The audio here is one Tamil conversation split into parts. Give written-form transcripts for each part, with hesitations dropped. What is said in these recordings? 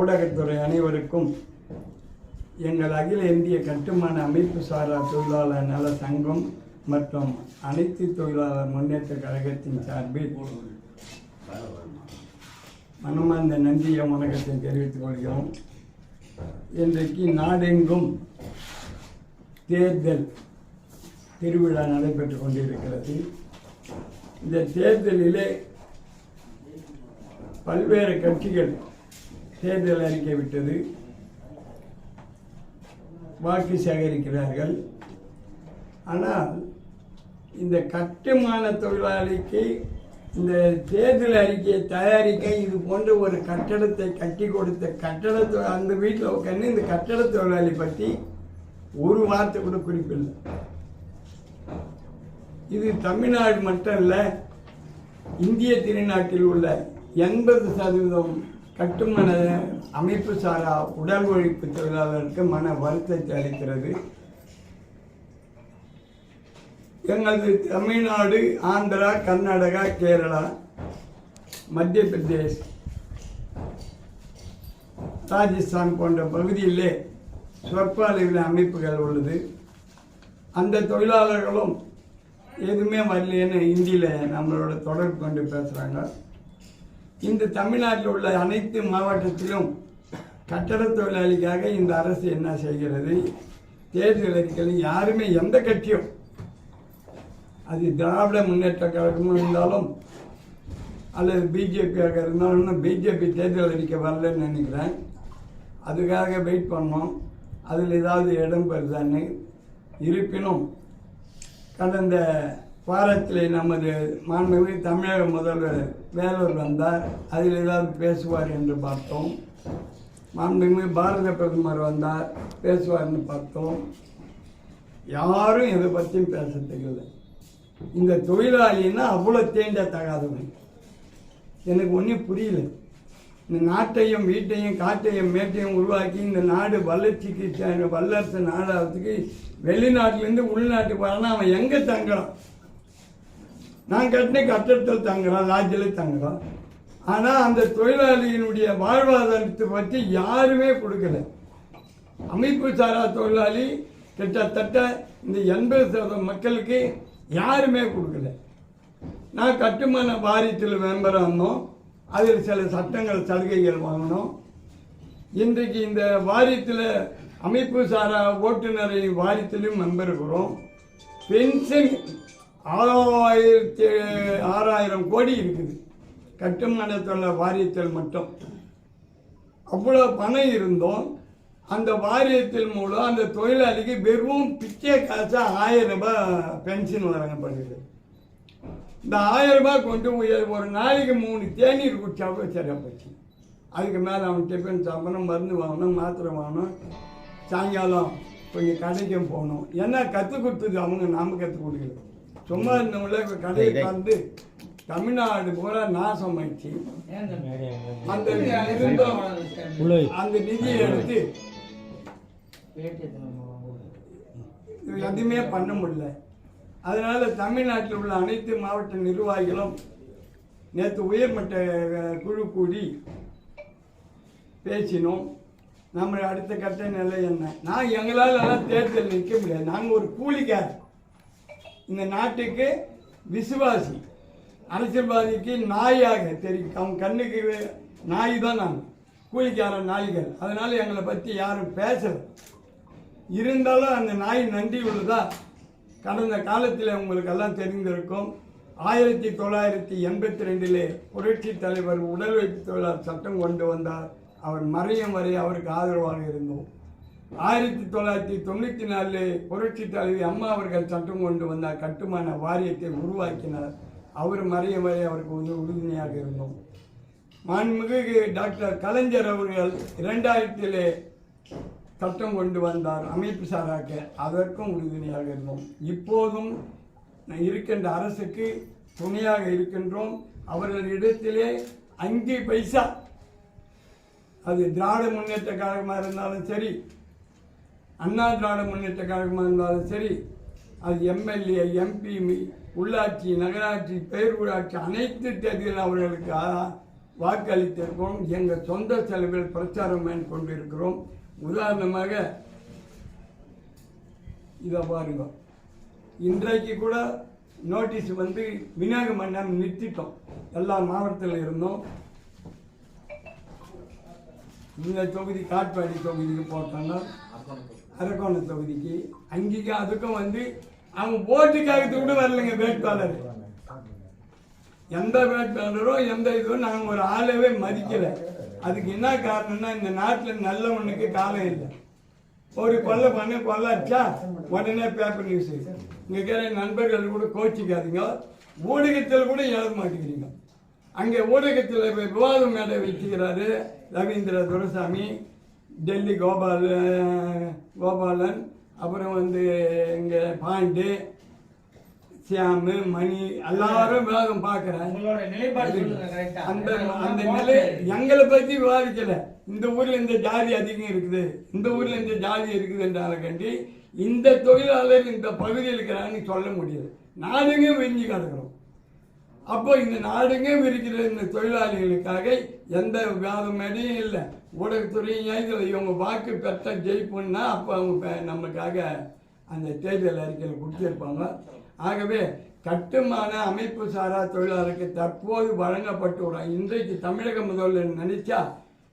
ஊடகத்துறை அனைவருக்கும் எங்கள் அகில இந்திய கட்டுமான அமைப்பு சாரா தொழிலாளர் நல சங்கம் மற்றும் அனைத்து தொழிலாளர் முன்னேற்ற கழகத்தின் சார்பில் மனமார்ந்த நன்றிய வணக்கத்தை தெரிவித்துக் கொள்கிறோம். இன்றைக்கு நாடெங்கும் தேர்தல் திருவிழா நடைபெற்றுக் கொண்டிருக்கிறது. இந்த தேர்தலிலே பல்வேறு கட்சிகள் தேர்தல் அறிக்கை விட்டது, வாக்கு சேகரிக்கிறார்கள். ஆனால் இந்த கட்டுமான தொழிலாளிக்கு இந்த தேர்தல் அறிக்கையை தயாரிக்க இது போன்ற ஒரு கட்டடத்தை கட்டி கொடுத்த அந்த வீட்டில் உட்காந்து இந்த கட்டட தொழிலாளி பற்றி ஒரு வார்த்தை கூட குறிப்பில்லை. இது தமிழ்நாடு மட்டும் இல்லை, இந்திய திருநாட்டில் உள்ள 80% கட்டுமான அமைப்பு சாரா உடல் உழைப்பு தொழிலாளருக்கு மன வருத்தத்தை அளிக்கிறது. எங்களது தமிழ்நாடு, ஆந்திரா, கர்நாடகா, கேரளா, மத்திய பிரதேஷ், ராஜஸ்தான் போன்ற பகுதியிலே சொற்ப அளவில் அமைப்புகள் உள்ளது. அந்த தொழிலாளர்களும் எதுவுமே வரலைன்னு ஹிந்தியில் நம்மளோட தொடர்பு கொண்டு பேசுகிறாங்க. இந்த தமிழ்நாட்டில் உள்ள அனைத்து மாவட்டத்திலும் கட்டட தொழிலாளிக்காக இந்த அரசு என்ன செய்கிறது? தேர்தல் அறிக்கையில் யாருமே, எந்த கட்சியும், அது திராவிட முன்னேற்ற கழகமும் இருந்தாலும் அல்லது பிஜேபியாக இருந்தாலும், பிஜேபி தேர்தல் அறிக்கை வரலன்னு நினைக்கிறேன். அதுக்காக வெயிட் பண்ணோம், அதில் ஏதாவது இடம் பெறுதான்னு. இருப்பினும் கடந்த வாரத்தில் நமது மாண்புமிகு தமிழக முதல்வர் வேலூர் வந்தார், அதில் ஏதாவது பேசுவார் என்று பார்த்தோம். மாண்புமிகு பாரத பிரதமர் வந்தார், பேசுவார்னு பார்த்தோம். யாரும் இதை பற்றியும் பேசத்துக்கல. இந்த தொழிலாளின்னா அவ்வளோ தீண்டத்தகாதவன். எனக்கு ஒன்றும் புரியல. இந்த நாட்டையும் வீட்டையும் காட்டையும் மேட்டையும் உருவாக்கி இந்த நாடு வளர்ச்சிக்கு வல்லரசு நாடாகிறதுக்கு வெளிநாட்டிலேருந்து உள்நாட்டுக்கு வரானா அவன் எங்கே தங்குறான்? நான் கட்டின கட்டடத்தில் தங்குறான், லாட்ஜில் தங்குறான். ஆனால் அந்த தொழிலாளியினுடைய வாழ்வாதாரத்தை பற்றி யாருமே கொடுக்கல. அமைப்பு சாரா தொழிலாளி கிட்டத்தட்ட இந்த 80% மக்களுக்கு யாருமே கொடுக்கல. நான் கட்டுமான வாரியத்தில் மெம்பராக இருந்தோம், அதில் சில சட்டங்கள் சலுகைகள் வாங்கினோம். இன்றைக்கு இந்த வாரியத்தில் அமைப்பு சாரா ஓட்டுநரை வாரியத்திலும் மெம்பர் இருக்கிறோம். பென்ஷன் 6000 கோடி இருக்குது கட்டுமான தொழில் வாரியத்தில் மட்டும். அவ்வளோ பணம் இருந்தோம். அந்த வாரியத்தின் மூலம் அந்த தொழிலாளிக்கு வெறும் பிச்சை காசா 1000 ரூபாய் பென்ஷன் வழங்கப்படுகிறது. இந்த 1000 ரூபாய் கொண்டு ஒரு நாளைக்கு 3 தேநீர் குடிச்சாவே சரியா போச்சு. அதுக்கு மேலே அவன் டிஃபன் சாப்பிடணும், மருந்து வாங்கணும், மாத்திரை வாங்கணும், சாயங்காலம் கொஞ்சம் கடைக்கும் போகணும். ஏன்னா கற்றுக் கொடுத்தது அவங்க, நாம கற்றுக் கொடுக்கல. சும்மா இருந்தவங்கள கடையை கலந்து தமிழ்நாடு பூரா நாசம் ஆயிடுச்சு. அந்த நிதியை எடுத்து எதுவுமே பண்ண முடியல. அதனால தமிழ்நாட்டில் உள்ள அனைத்து மாவட்ட நிர்வாகிகளும் நேற்று உயர்மட்ட குழு கூடி பேசினோம். நம்ம அடுத்த கட்ட நிலை என்ன? நான் எங்களால் எல்லாம் தேர்தல் நிற்க முடியாது. நாங்கள் ஒரு கூலிக்கார், இந்த நாட்டுக்கு விசுவாசி, அரசியல்வாதிக்கு நாயாக தெரியும். அவங்க கண்ணுக்கு நாய் தான் நாங்கள், கூலிக்கார நாய்கள். அதனால எங்களை பற்றி யாரும் பேசல. இருந்தாலும் அந்த நாய் நன்றி உள்ளதா? கடந்த காலத்தில் உங்களுக்கெல்லாம் தெரிந்திருக்கும், 1982 புரட்சி தலைவர் உடல் உழைப்பு தொழிலாளர் சட்டம் கொண்டு வந்தார். அவர் மறையும் வரை அவருக்கு ஆதரவாக இருந்தோம். 1994 புரட்சி தலைவி அம்மா அவர்கள் சட்டம் கொண்டு வந்தார், கட்டுமான வாரியத்தை உருவாக்கினார். அவர் மறையும் வரை அவருக்கு உறுதுணையாக இருந்தோம். மாண்புமிகு டாக்டர் கலைஞர் அவர்கள் 2000 சட்டம் கொண்டு வந்தார் அமைப்பு சாராக்க, அதற்கும் உறுதுணையாக இருந்தோம். இப்போதும் இருக்கின்ற அரசுக்கு துணையாக இருக்கின்றோம். அவர்களிடத்திலே 5 பைசா, அது திராவிட முன்னேற்ற கழகமாக இருந்தாலும் சரி, அண்ணா திராவிட முன்னேற்ற கழகமாக இருந்தாலும் சரி, அது எம்எல்ஏ, எம்பி, உள்ளாட்சி, நகராட்சி, பேரூராட்சி அனைத்து தேர்தலில் அவர்களுக்கு வாக்களித்திருக்கிறோம். எங்கள் சொந்த செலவில் பிரச்சாரம் மேற்கொண்டிருக்கிறோம். உதாரணமாக இதை பாருங்க, இன்றைக்கு கூட நோட்டீஸ் வந்து விநாயக மண்டபம் நிறுத்திட்டோம். எல்லா மாவட்டத்தில் இருந்தோம். இந்த தொகுதி காட்பாடி தொகுதிக்கு போட்டோம்னா அரக்கோணம் தொகுதிக்கு அங்கேயும் அதுக்கும் வந்து அவங்க ஓட்டுக்காக கூட வரலைங்க வேட்பாளர். எந்த வேட்பாளரும் எந்த இதுவும் நாங்கள் ஒரு ஆளவே மதிக்கலை. அதுக்கு என்ன காரணம்னா இந்த நாட்டில் நல்லவனுக்கு காலம் இல்லை. ஒரு கொள்ளை பண்ண கொள்ளாச்சா உடனே பேப்பர் நியூஸ். இங்கே இருக்கிற நண்பர்கள் கூட கோச்சிக்காதீங்க. ஊடகத்தில் கூட எழுத மாட்டேங்கிறீங்க. அங்கே ஊடகத்தில் விவாத மேடை வச்சுக்கிறாரு ரவீந்திர துரைசாமி, டெல்லி கோபாலன், அப்புறம் வந்து இங்கே பாண்டு, சியாமு, மணி எல்லாரும் விவாதம் பார்க்குறேன். அந்த அந்த நிலை எங்களை பற்றி விவாதிக்கலை. இந்த ஊரில் இந்த ஜாதி அதிகம் இருக்குது, இந்த ஊரில் இந்த ஜாதி இருக்குதுன்றால கண்டி இந்த தொழிலாளர் இந்த பகுதியில் இருக்கிறான்னு சொல்ல முடியாது. நாடுங்க விரிஞ்சு கிடக்கிறோம். அப்போ இந்த நாடுங்க விரிக்கிற இந்த தொழிலாளிகளுக்காக எந்த விவாதம் மேடையும் இல்லை. ஊடகத்துறையும் இதில் இவங்க வாக்கு பெற்ற ஜெயிப்புன்னா அப்போ அவங்க நமக்காக அந்த தேர்தல் அறிக்கையில் கொடுத்துருப்பாங்க. ஆகவே கட்டுமான அமைப்பு சாரா தொழிலாளருக்கு தற்போது வழங்கப்பட்டு விடும். இன்றைக்கு தமிழக முதல்வர் நினைச்சா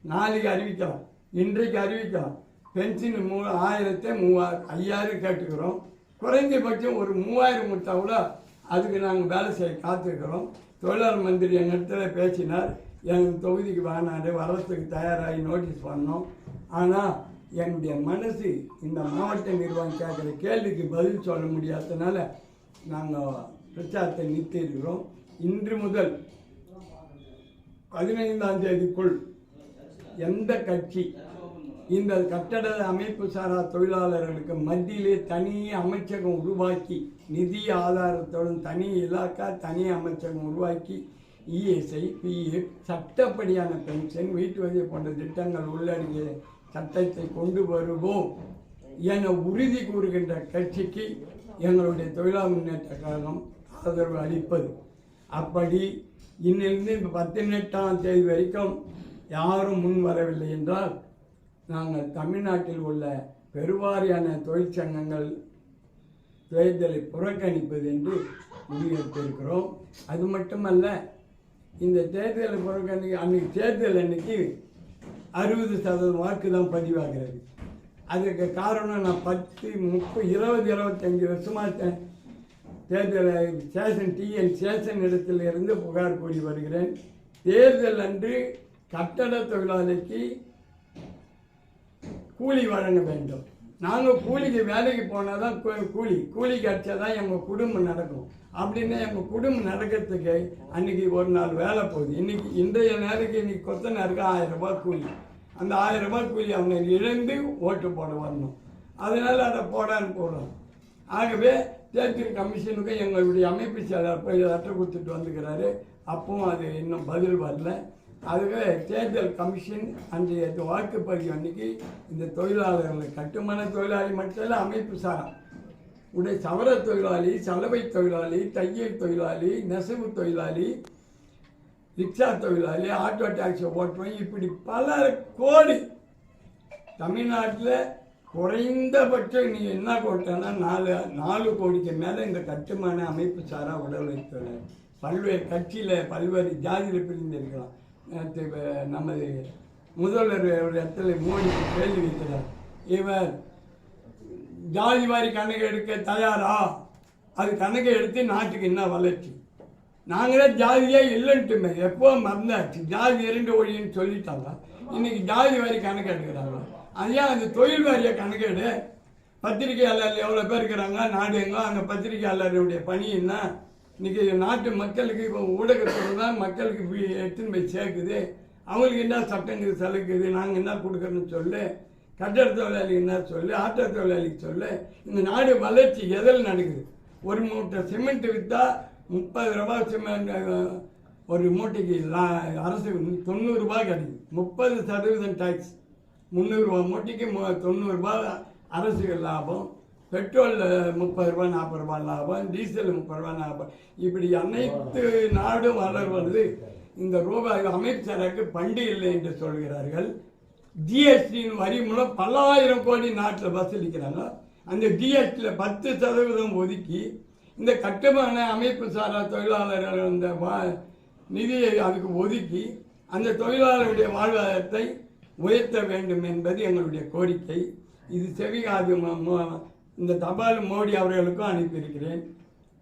நாளைக்கு அறிவிக்கலாம், இன்றைக்கு அறிவிக்கலாம். பென்ஷன் 5000 கேட்டுக்கிறோம். குறைந்தபட்சம் ஒரு 3000 கொடுத்தா கூட அதுக்கு நாங்கள் வேலை செய்ய காத்திருக்கிறோம். தொழிலாளர் மந்திரி எங்கள் இடத்துல பேசினார். எங்கள் தொகுதிக்கு வானாடு வரத்துக்கு தயாராகி நோட்டீஸ் பண்ணோம். ஆனால் என்னுடைய மனசு இந்த மாவட்ட நிர்வாகம் கேட்குற கேள்விக்கு பதில் சொல்ல முடியாததுனால நாங்கள் பிரச்சாரத்தை நிறுத்தியிருக்கிறோம். இன்று முதல் 15ஆம் தேதிக்குள் எந்த கட்சி இந்த கட்டட அமைப்பு சாரா தொழிலாளர்களுக்கு மத்தியிலே தனி அமைச்சகம் உருவாக்கி நிதி ஆதாரத்துடன் தனி இலாக்கா தனி அமைச்சகம் உருவாக்கி இஎஸ்ஐ, பிஎஃப், சட்டப்படியான பென்ஷன், வீட்டு வசதி போன்ற திட்டங்கள் உள்ளடங்கிய சட்டத்தை கொண்டு வருவோம் என உறுதி கூறுகின்ற கட்சிக்கு எங்களுடைய தொழிலாளர் முன்னேற்ற கழகம் ஆதரவு அளிப்பது. அப்படி இன்னிலிருந்து 18ஆம் தேதி வரைக்கும் யாரும் முன் வரவில்லை என்றால் நாங்கள் தமிழ்நாட்டில் உள்ள பெருவாரியான தொழிற்சங்கங்கள் தேர்தலை புறக்கணிப்பது என்று முடிவெடுத்திருக்கிறோம். அது மட்டுமல்ல, இந்த தேர்தலை அன்னைக்கு தேர்தல் அன்னைக்கு 60% வாக்கு தான் பதிவாகிறது. அதுக்கு காரணம் நான் 10, 30, 20, 25 வருஷமாக தேர்தல் ஸ்டேஷன் இடத்தில் இருந்து புகார் கூறி வருகிறேன். தேர்தல் அன்று கட்டட தொழிலாளிக்கு கூலி வழங்க வேண்டும். நாங்கள் கூலிக்கு வேலைக்கு போனால் தான் கூலி கிடைச்சா தான் எங்கள் குடும்பம் நடக்கும். அப்படின்னா எங்கள் குடும்பம் நடக்கிறதுக்கு அன்றைக்கி ஒரு நாள் வேலை போகுது. இன்றைய நேரத்துக்கு இன்றைக்கி கொத்தனாருக்கு 1000 ரூபாய் கூலி. அந்த 1000 ரூபாய் கூலி அவங்க இழந்து ஓட்டு போட வரணும். அதனால் அதை போடணும். ஆகவே தேர்தல் கமிஷனுக்கு எங்களுடைய அமைப்பு செயலாளர் போய் லெட்டர் கொடுத்துட்டு வந்துக்கிறாரு. அப்பவும் அது இன்னும் பதில் வரல. அதுவே தேர்தல் கமிஷன் அன்றைய வாக்குப்பதிவு அன்றைக்கி இந்த தொழிலாளர்களை கட்டுமான தொழிலாளி மட்டும் இல்லை, அமைப்பு சாரா சவர தொழிலாளி, சலவை தொழிலாளி, தையல் தொழிலாளி, நெசவு தொழிலாளி, ரிக்ஷா தொழிலாளி, ஆட்டோ டாக்ஸி ஓட்டுறவங்க, இப்படி பல கோடி தமிழ்நாட்டில் குறைந்தபட்சம் நீ என்ன போட்டேன்னா 4 கோடிக்கு மேலே இந்த கட்டுமான அமைப்பு சாரா உடல் வைத்துள்ளனர். பல்வேறு கட்சியில் பல்வேறு ஜாதியில் பிரிந்திருக்கலாம். நமது முதல்வர் இடத்துல மோடி கேள்வி வைக்கிறார், இவர் ஜாதி வாரி கணக்கு எடுக்க தயாரா? அது கணக்கு எடுத்து நாட்டுக்கு என்ன வளர்ச்சி? நாங்களே ஜாதியே இல்லைன்ட்டுமே எப்போ மறந்தாச்சு. ஜாதி 2 ஒழின்னு சொல்லிட்டாங்க. இன்னைக்கு ஜாதி வாரி கணக்கு எடுக்கிறாங்க. அதையா அந்த தொழில் வாரிய கணக்கெடு. பத்திரிகையாளர் எவ்வளோ பேர் இருக்கிறாங்க நாடு எங்கோ, அங்கே பத்திரிகையாளருடைய பணி என்ன? இன்றைக்கி நாட்டு மக்களுக்கு இப்போ ஊடகத்துறை தான் மக்களுக்கு எடுத்துன்னு போய் சேர்க்குது. அவங்களுக்கு என்ன சட்டங்கள் செலுக்குது, நாங்கள் என்ன கொடுக்குறோன்னு சொல்லு. கட்டட தொழிலாளிக்கு என்ன சொல்லு, ஆட்டோ தொழிலாளிக்கு சொல்லு. இந்த நாடு வளர்ச்சி எதில் நடக்குது? ஒரு மூட்டை சிமெண்ட் விற்றா 30 ரூபாய் சிமெண்ட் ஒரு மூட்டைக்கு அரசு 90 ரூபாய் கிடைக்குது. 30% டேக்ஸ். 300 ரூபா மூட்டைக்கு 90 ரூபாய் அரசுக்கு லாபம். பெட்ரோலில் 30 ரூபா 40 ரூபா லாபம், டீசல் 30 ரூபா 40. இப்படி அனைத்து நாடும் வளர்வது. இந்த ரூபாய் அமைச்சருக்கு பண்டு இல்லை என்று சொல்கிறார்கள். ஜிஎஸ்டியின் வரி மூலம் பல்லாயிரம் கோடி நாட்டில் வசூலிக்கிறாங்க. அந்த ஜிஎஸ்டியில் 10% ஒதுக்கி இந்த கட்டுமான அமைப்பு சாரா தொழிலாளர்கள் அந்த நிதியை அதுக்கு ஒதுக்கி அந்த தொழிலாளருடைய வாழ்வாதாரத்தை உயர்த்த வேண்டும் என்பது எங்களுடைய கோரிக்கை. இது செவிகாது இந்த தபால் மோடி அவர்களுக்கும் அனுப்பியிருக்கிறேன்.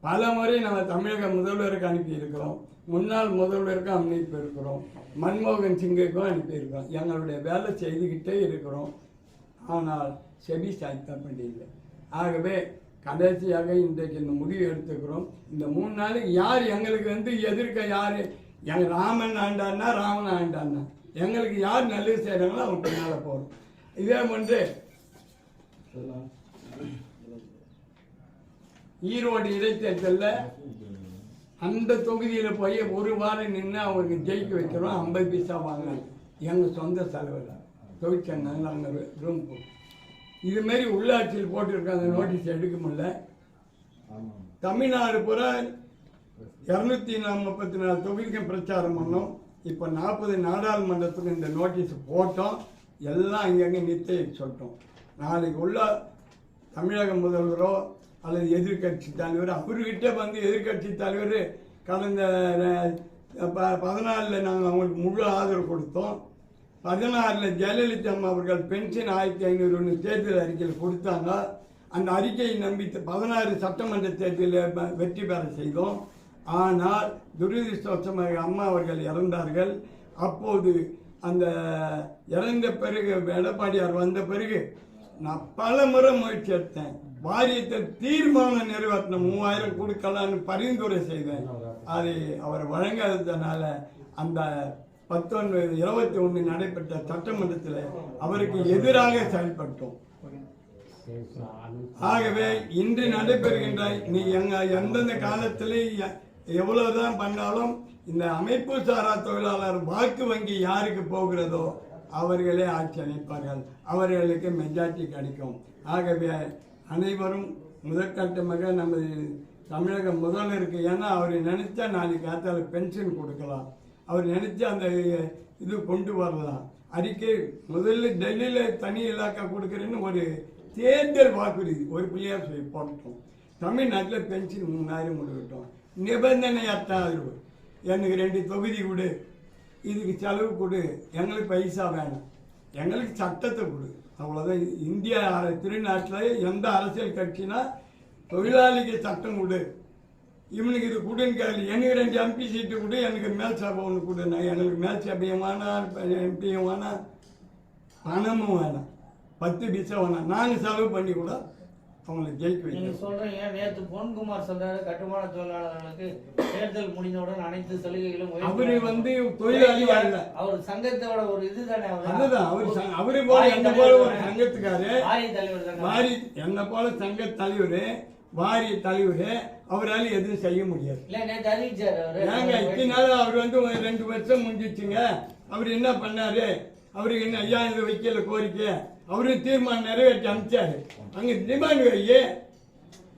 பல முறை நம்ம தமிழக முதல்வருக்கு அனுப்பியிருக்கிறோம், முன்னாள் முதல்வருக்கும் அனுப்பியிருக்கிறோம், மன்மோகன் சிங்குக்கும் அனுப்பியிருக்கிறோம். எங்களுடைய வேலை செய்துக்கிட்டே இருக்கிறோம். ஆனால் செவி சாய்த்தப்படில்லை. ஆகவே கடைசியாக இன்றைக்கு இந்த முடிவு எடுத்துக்கிறோம். இந்த 3 நாளைக்கு யார் எங்களுக்கு எதிர்க்க யார் ராமன் ஆண்டான்னா ராமன் ஆண்டான்னா எங்களுக்கு யார் நல்லது செய்கிறாங்களோ அவங்க பின்னால் போகிறோம். இதே போன்று ஈரோடு இடைத்தேர்தலில் அந்த தொகுதியில் போய் ஒரு வாரம் நின்று அவருக்கு ஜெயிக்க வைக்கிறோம். 50 பைசா வாங்கினாங்க. எங்கள் சொந்த செலவில் தொழிற்சங்க நாங்கள் ரூம் போட்டோம். இதுமாரி உள்ளாட்சியில் போட்டிருக்காங்க, நோட்டீஸ் எடுக்க முடியல. தமிழ்நாடு பூரா 234 தொகுதிக்கு பிரச்சாரம் பண்ணோம். இப்போ 40 நாடாளுமன்றத்துக்கு இந்த நோட்டீஸ் போட்டோம். எல்லாம் இங்கங்கே நிறுத்தி சொல்லிட்டோம். நாளைக்கு உள்ள தமிழக முதல்வரோ அல்லது எதிர்கட்சி தலைவர் அவர்கிட்ட எதிர்கட்சி தலைவர் கடந்த 14 நாங்கள் அவங்களுக்கு முழு ஆதரவு கொடுத்தோம். 16 ஜெயலலிதா அம்மா அவர்கள் பென்ஷன் 1500 தேர்தல் அறிக்கையில் கொடுத்தாங்க. அந்த அறிக்கையை நம்பி 16 சட்டமன்ற தேர்தலில் வெற்றி பெற செய்தோம். ஆனால் துரதிருஷ்டவசமாக அம்மா அவர்கள் இறந்தார்கள். அப்போது அந்த இறந்த பிறகு எடப்பாடியார் வந்த பிறகு நான் பல முறை முயற்சி எடுத்தேன். வாரியத்தை தீர்மானம் நிறைவேற்றின 3000 கொடுக்கலான்னு பரிந்துரை செய்தேன். அதை அவர் வழங்காததுனால அந்த 21 நடைபெற்ற சட்டமன்றத்தில் அவருக்கு எதிராக செயல்பட்டோம். ஆகவே இன்று நடைபெறுகின்ற நீ எந்தெந்த காலத்தில் எவ்வளவுதான் பண்ணாலும் இந்த அமைப்பு சாரா தொழிலாளர் வாக்கு வங்கி யாருக்கு போகிறதோ அவர்களே ஆட்சி அமைப்பார்கள், அவர்களுக்கு மெஜாரிட்டி கிடைக்கும். ஆகவே அனைவரும் முதற்கட்டமாக நமது தமிழக முதல்வருக்கு, ஏன்னா அவர் நினைச்சா நாளைக்கு காத்தால பென்ஷன் கொடுக்கலாம், அவர் நினைச்சா அந்த இது கொண்டு வரலாம். அறிக்கை முதல்ல டெல்லியில் தனி இலாக்கா கொடுக்குறேன்னு ஒரு தேர்தல் வாக்குறுதி ஒரு பிள்ளையார் சொல்லி போட்டோம். தமிழ்நாட்டில் பென்ஷன் 3000 கொடுக்கட்டும், நிபந்தனையற்ற ஆதரவு. எனக்கு 2 தொகுதி கொடு, இதுக்கு செலவு கொடு, எங்களுக்கு பைசா வேணும், எங்களுக்கு சட்டத்தை கொடு, அவ்வளோதான். இந்தியா திருநாட்டில் எந்த அரசியல் கட்சினா தொழிலாளிக்கு சட்டம் கொடு, இவனுக்கு இது கொடுன்னு கேள்வி. எனக்கு 2 எம்பி சீட்டு கொடு, எனக்கு மேல் சபை ஒன்று கொடு, நான் எங்களுக்கு மேல் சபையும் வேணாம், எம்பியும் வேணாம், பணமும் வேணாம், 10 பைசா வேணாம், நாங்கள் செலவு பண்ணி கூட அவங்களை ஜெயிக்க வைக்க. நீங்க சொல்றீங்க, நேற்று பொன்குமார் சொல்றாரு கட்டுமான தொழிலாளர்களுக்கு தேர்தல் முடிந்தவுடன் அனைத்து சலுகைகளும் அவரு தொழிலாளி வரல, அவர் சங்கத்தோட ஒரு இதுதானே. அதுதான் அவரு போல என்ன போல ஒரு சங்கத்துக்காரு வாரிய தலைவர் தானே, வாரி என்ன போல சங்க தலைவர் வாரிய தலைவர், அவரால் எதுவும் செய்ய முடியாது. இல்ல நேற்று அறிவிச்சாரு அவரு. ஏங்க இத்தனால அவர் 2 வருஷம் முடிஞ்சிச்சுங்க. அவர் என்ன பண்ணாரு, அவருக்கு என்ன 5000 வைக்கல கோரிக்கை, அவரு தீர்மானம் நிறைவேற்றி அனுப்பிச்சாரு. அங்கே டிமாண்ட் வையே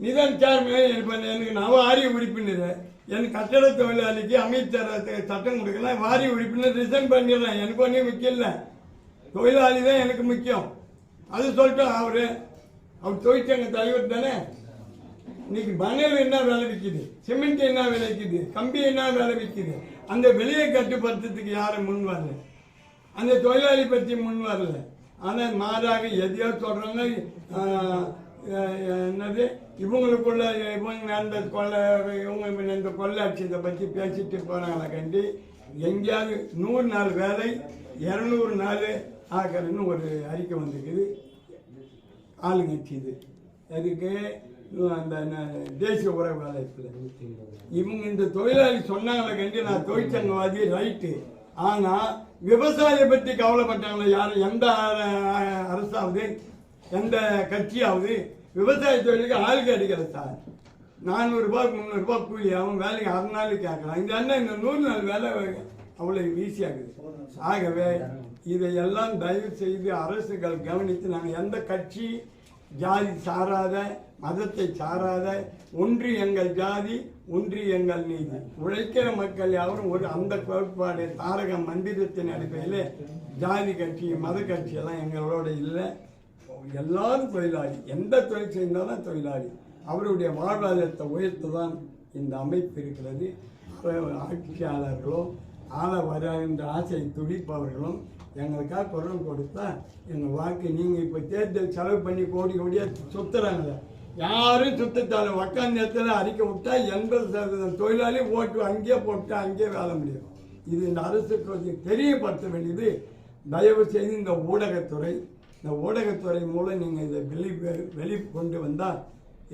நிதான் சேர்மன் எனக்கு நான் வாரிய உறுப்பினர், எனக்கு கட்டட தொழிலாளிக்கு அமைச்சர் சட்டம் கொடுக்கலாம், வாரிய உறுப்பினர் ரிசைன் பண்ணிடலாம், எனக்கு ஒன்றும் முக்கியம், தொழிலாளி தான் எனக்கு முக்கியம். அது சொல்லிட்டோம். அவர் தொழிற்சங்க தலைவர் தானே. இன்னைக்கு மணல் என்ன விலை விற்கிது, சிமெண்ட் என்ன விலை விற்கிது, கம்பி என்ன விலை விற்கிது, அந்த விலையை கட்டுப்படுத்துறதுக்கு யாரும் முன் வரல, அந்த தொழிலாளி பற்றி முன் வரல. ஆனால் மாறாக எதையோ சொல்கிறாங்க. என்னது இவங்களுக்குள்ள இவங்க அந்த இவங்க இந்த கொள்ளாட்சியத்தை பற்றி பேசிட்டு போகிறாங்களா கண்டி. எங்கேயாவது 100 நாள் வேலை 200 நாள் ஆக்கிறன்னு ஒரு அறிக்கை வந்துருக்குது ஆளுங்கட்சி. இது அதுக்கு அந்த தேசிய உறவு வேலையில் இவங்க இந்த தொழிலாளி சொன்னாங்களா கண்டி, நான் தொழிற்சங்கவாதி ரைட்டு. ஆனால் விவசாயியை பற்றி கவலைப்பட்டாங்களா யாரும்? எந்த அரசாவது எந்த கட்சியாவது விவசாய தொழிலுக்கு ஆளுக்கு அடிக்கல சார். 400 ரூபாய் 300 ரூபாய் கூலி, அவன் வேலைக்கு 6 நாள் கேட்கலாம். இந்த அண்ணன் இந்த 100 நாள் வேலை அவ்வளோ ஈஸியாகுது. ஆகவே இதையெல்லாம் தயவு செய்து அரசுகள் கவனித்து, நாங்கள் எந்த கட்சி ஜாதி சாராத மதத்தை சாராத ஒன்று எங்கள் ஜாதி ஒன்றியங்கள் நீதி உழைக்கிற மக்கள் யாரும் ஒரு அந்த கோட்பாடு தாரக மந்திரத்தின் அடிப்படையில் ஜாதி கட்சி மத கட்சி எல்லாம் எங்களோட இல்லை. எல்லாரும் தொழிலாளி, எந்த தொழில் செய்தாலும் தொழிலாளி. அவருடைய வாழ்வாதாரத்தை உயர்த்த தான் இந்த அமைப்பு இருக்கிறது. ஆட்சியாளர்களோ ஆள வர என்ற ஆசை துடிப்பவர்களும் எங்களுக்காக குரல் கொடுத்தா எங்கள் வாக்கு நீங்கள் இப்போ தேர்தல் செலவு பண்ணி கோடி கோடியாக சுற்றுறாங்க. யாரும் சுத்தத்தால் உக்காந்த இடத்துல அறிக்கை விட்டா 80% தொழிலாளி ஓட்டு அங்கேயே போட்டு அங்கேயே வேலை முடியும். இது இந்த அரசுக்கு தெரியப்படுத்த வேண்டியது. தயவு செய்து இந்த ஊடகத்துறை மூலம் நீங்கள் இதை வெளி கொண்டு வந்தால்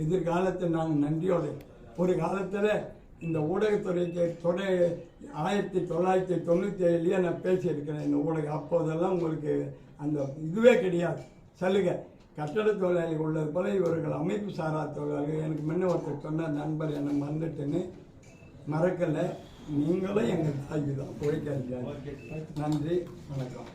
எதிர்காலத்தில் நாங்கள் நன்றியோடு. ஒரு காலத்தில் இந்த ஊடகத்துறைக்கு 1997 நான் பேசியிருக்கிறேன். இந்த ஊடகம் அப்போதெல்லாம் உங்களுக்கு அந்த இதுவே கிடையாது, சலுகை. கட்டட தொழிலாளி உள்ளது போல இவர்கள் அமைப்பு சாரா தொழிலாளிகள். எனக்கு முன்ன ஒருத்தர் சொன்ன நண்பர் என்னை மறந்துட்டுன்னு மறக்கலை. நீங்களும் எங்கள் தாய்க்கு தான் உழைக்காது. நன்றி, வணக்கம்.